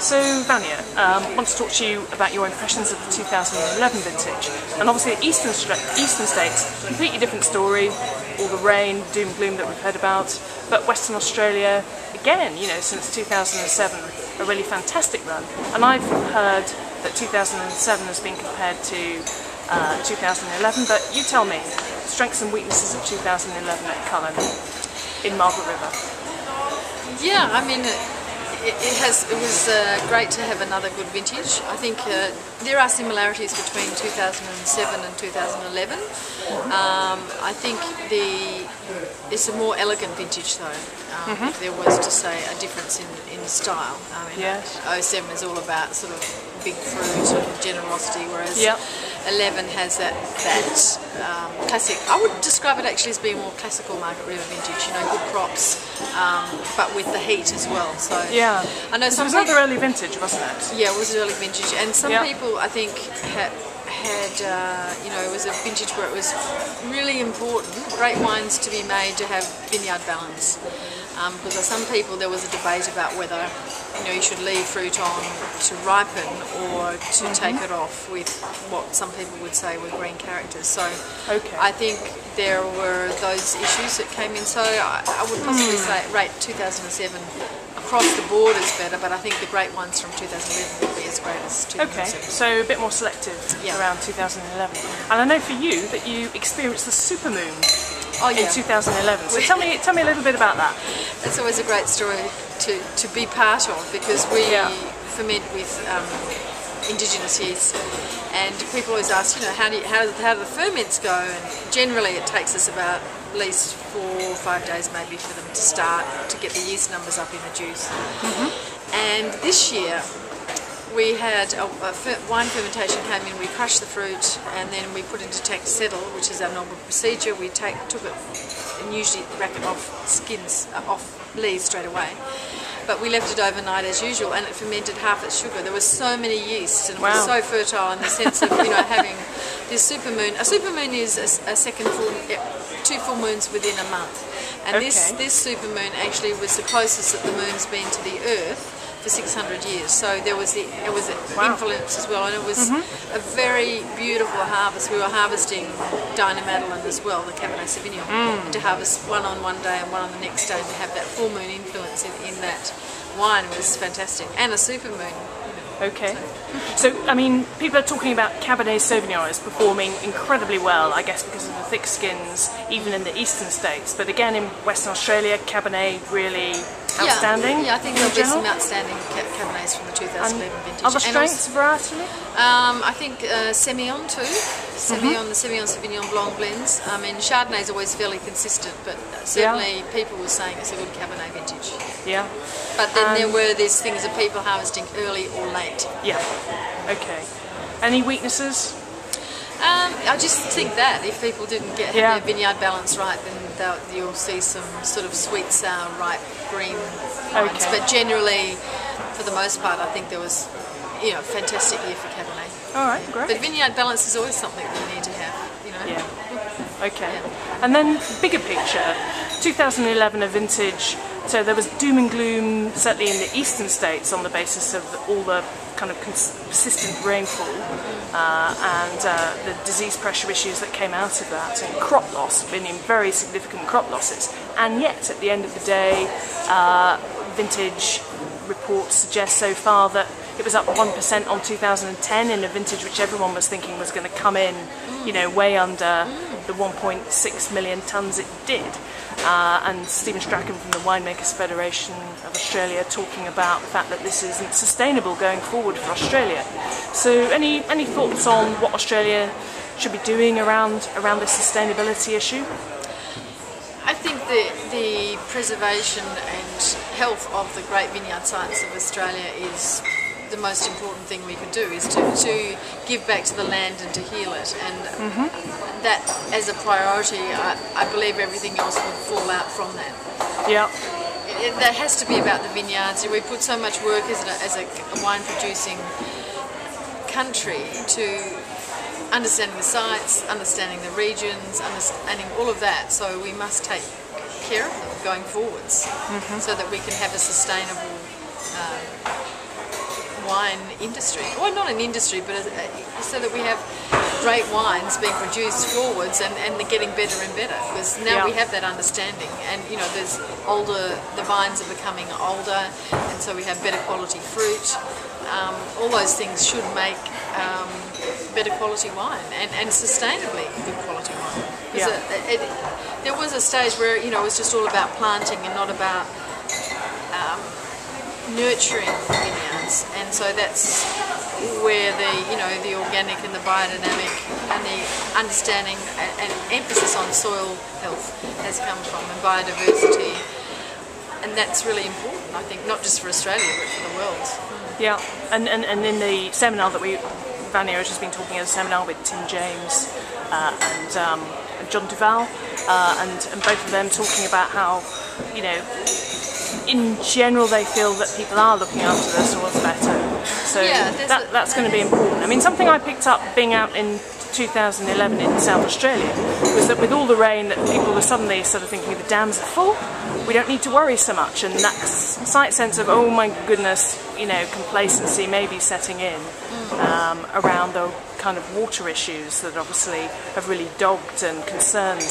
So Vanya, I want to talk to you about your impressions of the 2011 vintage. And obviously the Eastern States, completely different story, all the rain, doom and gloom that we've heard about. But Western Australia, again, you know, since 2007, a really fantastic run. And I've heard that 2007 has been compared to 2011, but you tell me, strengths and weaknesses of 2011 at Cullen in Margaret River. Yeah, I mean, it was great to have another good vintage. I think there are similarities between 2007 and 2011. I think it's a more elegant vintage though, if there was to say a difference in style. I mean, Yes. 07 is all about sort of big fruit and generosity, whereas 11 has that classic. I would describe it actually as being more classical Margaret River vintage. You know, good crops, but with the heat as well. So Yeah, I know some it was another early vintage, wasn't it? Yeah, it was early vintage, and some people I think had you know, it was a vintage where it was really important, great wines to be made to have vineyard balance. Because some people, there was a debate about whether, you know, you should leave fruit on to ripen or to take it off with what some people would say were green characters. So I think there were those issues that came in. So I would possibly say rate 2007 across the board is better, but I think the great ones from 2011 would be as great as 2007. Okay, so a bit more selective around 2011. And I know for you that you experienced the supermoon in 2011. So tell me a little bit about that. It's always a great story to be part of, because we ferment with indigenous yeast, and people always ask, you know, how do the ferments go? And generally it takes us about at least 4 or 5 days maybe for them to start to get the yeast numbers up in the juice. And this year we had wine fermentation came in, we crushed the fruit and then we put into tank settle, which is our normal procedure. We took it and usually rack it off skins, off leaves straight away. But we left it overnight as usual, and it fermented half its sugar. There were so many yeasts, and it was so fertile in the sense of, you know, having this supermoon. A supermoon is a second full, 2 full moons within a month, and this supermoon actually was the closest that the moon's been to the Earth for 600 years. So there was influence as well, and it was a very beautiful harvest. We were harvesting Dinah Madeline as well, the Cabernet Sauvignon, and to harvest one on one day and one on the next day, and to have that full moon influence in that wine was fantastic, and a supermoon. Okay. So, I mean, people are talking about Cabernet Sauvignon as performing incredibly well, I guess because of the thick skins, even in the eastern states. But again, in Western Australia, Cabernet really outstanding. Yeah, I think there'll be some outstanding Cabernets from the 2011 vintage. Other strengths, varietally? I think Semillon too. The Semillon Sauvignon Blanc blends. I mean, Chardonnay is always fairly consistent, but certainly people were saying it's a good Cabernet vintage. Yeah. But then there were these things of people harvesting early or late. Yeah. Okay. Any weaknesses? I just think that if people didn't get their vineyard balance right, then you'll see some sort of sweet, sour, ripe, green wines. But generally, for the most part, I think there was, you know, a fantastic year for Cabernet. All right, great. But vineyard balance is always something that you need to have, you know. Yeah. Okay. And then bigger picture, 2011 a vintage. So there was doom and gloom, certainly in the eastern states, on the basis of all the kind of persistent rainfall and the disease pressure issues that came out of that, and crop loss, meaning very significant crop losses. And yet, at the end of the day, vintage reports suggest so far that it was up 1% on 2010 in a vintage which everyone was thinking was going to come in, you know, way under the 1.6 million tonnes it did. And Stephen Strachan from the Winemakers Federation of Australia talking about the fact that this isn't sustainable going forward for Australia. So any thoughts on what Australia should be doing around this sustainability issue? I think the preservation and health of the great vineyard sites of Australia is the most important thing we could do, is to give back to the land and to heal it, and that as a priority, I believe everything else would fall out from that. Yeah. That has to be about the vineyards. We put so much work as a wine producing country to understanding the sites, understanding the regions, understanding all of that, so we must take care of them going forwards, so that we can have a sustainable wine industry, or not an industry, but so that we have great wines being produced forwards and they're getting better and better, because now we have that understanding, and you know, the vines are becoming older, and so we have better quality fruit. All those things should make better quality wine and sustainably good quality wine. There was a stage where, you know, it was just all about planting and not about nurturing vineyards, and so that's where the organic and the biodynamic and the understanding and emphasis on soil health has come from, and biodiversity, and that's really important, I think, not just for Australia but for the world. Yeah, and in the seminar that Vanya has just been talking at a seminar with Tim James and John Duval, and both of them talking about how, you know, in general they feel that people are looking after their soils better. So that's going to be important. I mean, something I picked up being out in 2011 in South Australia was that with all the rain, that people were suddenly sort of thinking the dams are full, we don't need to worry so much, and that slight sense of, oh my goodness, you know, complacency may be setting in around the kind of water issues that obviously have really dogged and concerned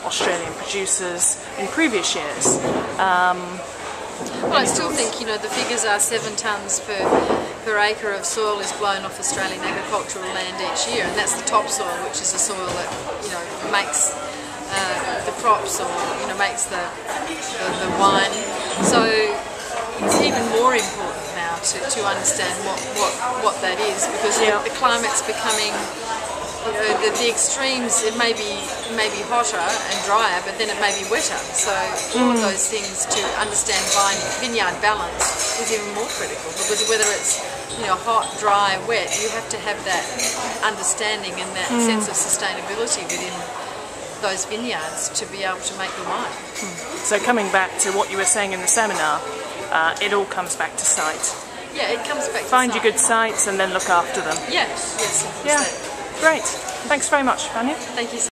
Australian producers in previous years. Well, I still think, you know, the figures are 7 tonnes per acre of soil is blown off Australian agricultural land each year, and that's the topsoil, which is the soil that, you know, makes the crops, or, you know, makes the wine. So it's even more important now to understand what that is, because the climate's becoming, you know, the extremes. It may be hotter and drier, but then it may be wetter. So all of those things, to understand vineyard balance, is even more critical, because whether it's, you know, hot, dry, wet, you have to have that understanding and that sense of sustainability within those vineyards to be able to make the wine. So coming back to what you were saying in the seminar, it all comes back to site. Yeah, it comes back to Find site. your good sites and then look after them. Yes. Yeah, great. Thanks very much, Vanya. Thank you.